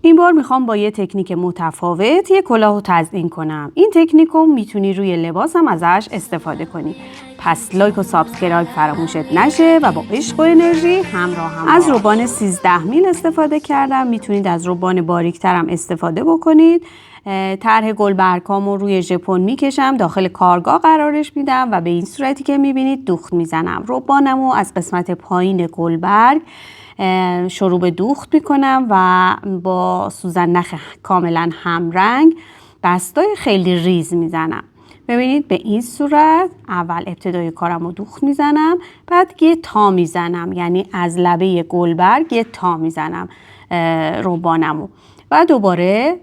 این بار میخوام با یه تکنیک متفاوت یه کلاه رو تزیین کنم. این تکنیک رو میتونی روی لباس هم ازش استفاده کنی. پس لایک و سابسکرایب فراموشت نشه و با عشق و انرژی همراه هم از روبان 13 میل استفاده کردم. میتونید از روبان باریک‌تر هم استفاده بکنید. طرح گلبرگامو روی ژپون میکشم، داخل کارگاه قرارش میدم و به این صورتی که میبینید دوخت میزنم. روبانمو از قسمت پایین گلبرگ شروع به دوخت میکنم و با سوزن نخ کاملا همرنگ بستای خیلی ریز میزنم. ببینید به این صورت اول ابتدای کارم رو دوخت میزنم، بعد یه تا میزنم، یعنی از لبه گلبرگ یه تا میزنم روبانمو و دوباره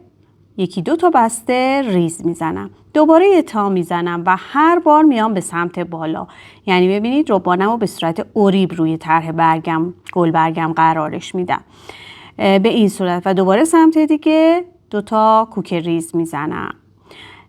یکی دو تا بسته ریز میزنم، دوباره یه تا میزنم و هر بار میام به سمت بالا. یعنی ببینید روبانمو به صورت اوریب روی طرح گلبرگم قرارش میدم به این صورت و دوباره سمت دیگه دو تا کوک ریز میزنم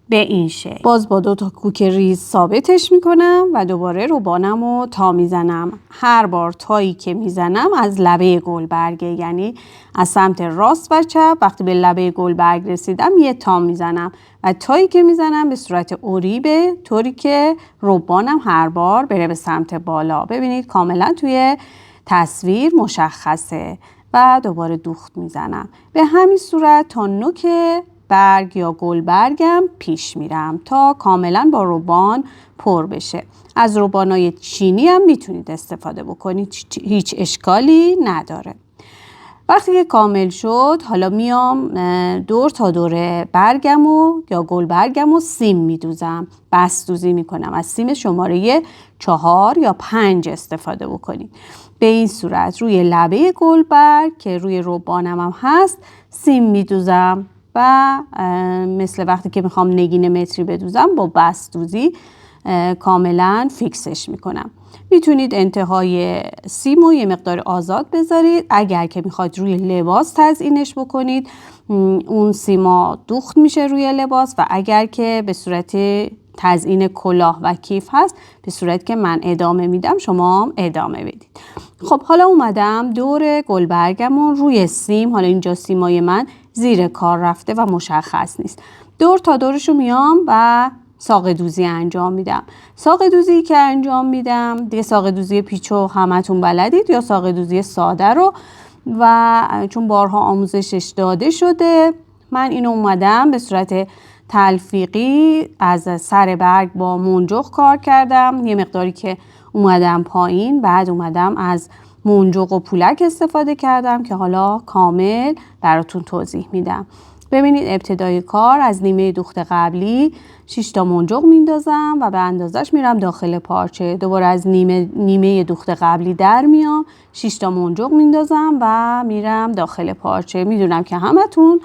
به این شکل. باز با دو تا کوک ریز ثابتش میکنم و دوباره روبانمو تا میزنم. هر بار تایی که میزنم از لبه گلبرگه، یعنی از سمت راست و چپ. وقتی به لبه گلبرگ رسیدم یه تا میزنم و تایی که میزنم به صورت اوریبه، طوری که روبانم هر بار بره به سمت بالا. ببینید کاملا توی تصویر مشخصه و دوباره دوخت میزنم. به همین صورت تا نوک برگ یا گلبرگم پیش میرم تا کاملا با روبان پر بشه. از روبانای چینی هم میتونید استفاده بکنید، هیچ اشکالی نداره. وقتی که کامل شد حالا میام دور تا دور برگمو یا گلبرگمو سیم میدوزم، بست دوزی میکنم. از سیم شماره 4 یا 5 استفاده بکنید. به این صورت روی لبه گلبرگ که روی روبانم هم هست سیم میدوزم و مثل وقتی که میخوام نگین متری بدوزم با بست دوزی کاملا فیکسش میکنم. میتونید انتهای سیمو یه مقدار آزاد بذارید. اگر که میخواید روی لباس تزیینش بکنید اون سیما دوخت میشه روی لباس و اگر که به صورت تزیین کلاه و کیف هست به صورت که من ادامه میدم شما هم ادامه بدید. خب حالا اومدم دور گلبرگمون روی سیم، حالا اینجا سیمای من زیر کار رفته و مشخص نیست، دور تا دورشو میام و ساق دوزی انجام میدم. ساق دوزی که انجام میدم دیگه ساق دوزی پیچو همتون بلدید یا ساق دوزی ساده رو، و چون بارها آموزشش داده شده من اینو اومدم به صورت تلفیقی از سر برگ با منجق کار کردم. یه مقداری که اومدم پایین، بعد اومدم از منجق و پولک استفاده کردم که حالا کامل براتون توضیح میدم. ببینید ابتدای کار از نیمه دوخت قبلی 6 تا منجق میندازم و به اندازش میرم داخل پارچه. دوباره از نیمه دوخت قبلی در میام 6 تا منجق میندازم و میرم داخل پارچه. میدونم که همتون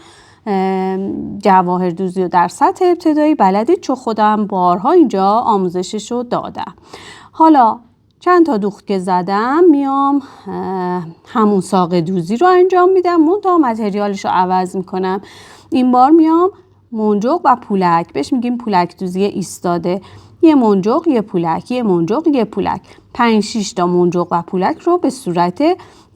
جواهر دوزی رو در سطح ابتدایی بلدید چون خودم بارها اینجا آموزششو دادم. حالا چند تا دوخت که زدم میام همون ساق دوزی رو انجام میدم، منتها متریالش رو عوض میکنم. این بار میام منجق و پولک، بهش میگیم پولک دوزی ایستاده. یه منجق یه پولک، یه منجق یه پولک، 5-6 تا منجق و پولک رو به صورت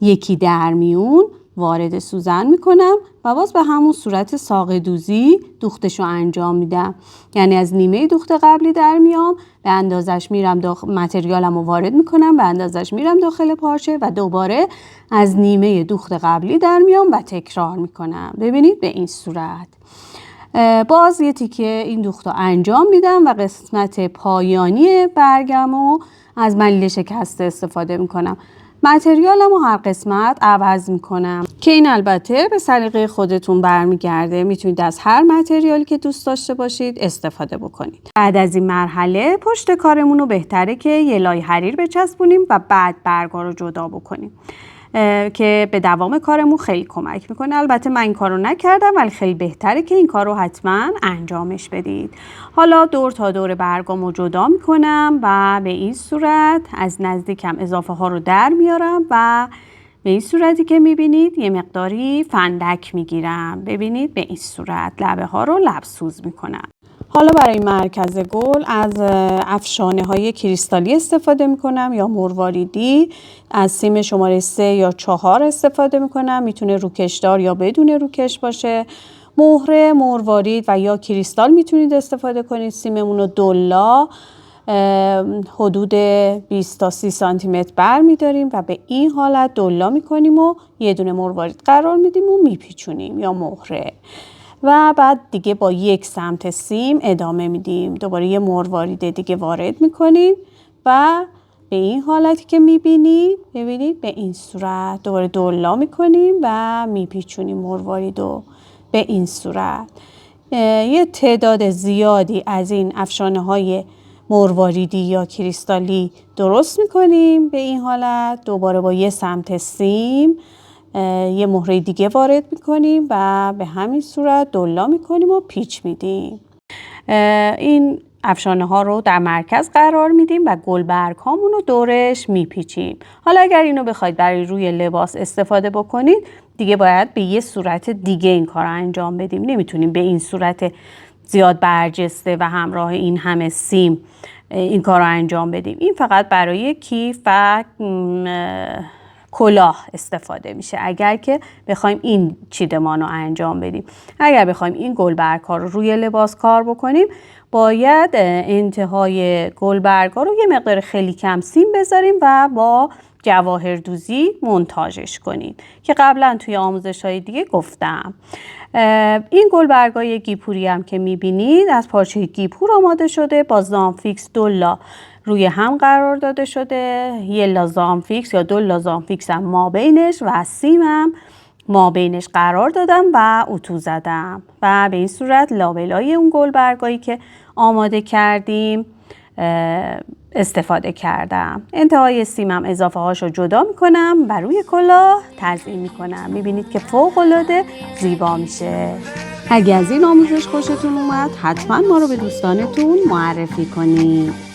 یکی در میون وارد سوزن میکنم و باز به همون صورت ساق دوزی دوختش رو انجام میدم. یعنی از نیمه دوخت قبلی در میام، به اندازش میرم متریالم رو وارد میکنم، به اندازش میرم داخل پارچه و دوباره از نیمه دوخت قبلی در میام و تکرار میکنم. ببینید به این صورت. باز یه تیکه این دوخت رو انجام میدم و قسمت پایانی برگم رو از ملیل شکسته استفاده میکنم. متریالم رو هر قسمت عوض میکنم که این البته به سلیقه خودتون برمیگرده. میتونید از هر متریالی که دوست داشته باشید استفاده بکنید. بعد از این مرحله پشت کارمون رو بهتره که یه لای حریر بچسبونیم و بعد برگا رو جدا بکنیم که به دوام کارمون خیلی کمک میکنه. البته من این کار رو نکردم ولی خیلی بهتره که این کار رو حتما انجامش بدید. حالا دور تا دور برگامو جدا میکنم و به این صورت از نزدیکم اضافه ها رو در میارم و به این صورتی که میبینید یه مقداری فندک میگیرم. ببینید به این صورت لبه ها رو لبسوز میکنم. حالا برای مرکز گل از افشانه های کریستالی استفاده میکنم یا مرواریدی. از سیم شماره 3 یا 4 استفاده میکنم، میتونه روکشدار یا بدون روکش باشه. مهره مروارید و یا کریستال میتونید استفاده کنید. سیممون رو دولا حدود 20 تا 30 سانتی متر بر میداریم و به این حالت دولا میکنیم و یه دونه مروارید قرار میدیم و میپیچونیم یا مهره و بعد دیگه با یک سمت سیم ادامه میدیم. دوباره یه مروارید دیگه وارد میکنیم و به این حالتی که میبینید، ببینید به این صورت دوباره دولا میکنیم و میپیچونیم مرواریدو به این صورت. یه تعداد زیادی از این افشانه های مرواریدی یا کریستالی درست میکنیم به این حالت. دوباره با یه سمت سیم یه مهره دیگه وارد میکنیم و به همین صورت دولا میکنیم و پیچ میدیم. این افشانه ها رو در مرکز قرار میدیم و گلبرگ هامون رو دورش میپیچیم. حالا اگر اینو بخواید برای روی لباس استفاده بکنید دیگه باید به یه صورت دیگه این کار رو انجام بدیم. نمیتونیم به این صورت زیاد برجسته و همراه این همه سیم این کار رو انجام بدیم. این فقط برای کیف و کلاه استفاده میشه اگر که بخوایم این چیدمان رو انجام بدیم. اگر بخوایم این گلبرگ ها رو روی لباس کار بکنیم باید انتهای گلبرگ ها رو یه مقدار خیلی کم سیم بذاریم و با جواهردوزی مونتاژش کنید که قبلا توی آموزش های دیگه گفتم. این گلبرگ های گیپوری هم که میبینید از پارچه گیپور آماده شده، با زامفیکس دولا روی هم قرار داده شده. یه لازامفیکس یا دو لازامفیکس هم مابینش و سیمم مابینش قرار دادم و اتو زدم و به این صورت لابلای اون گلبرگایی که آماده کردیم استفاده کردم. انتهای سیمم اضافه هاشو جدا میکنم و روی کلاه تزیین میکنم. میبینید که فوق العاده زیبا میشه. اگه از این آموزش خوشتون اومد حتما ما رو به دوستانتون معرفی کنید.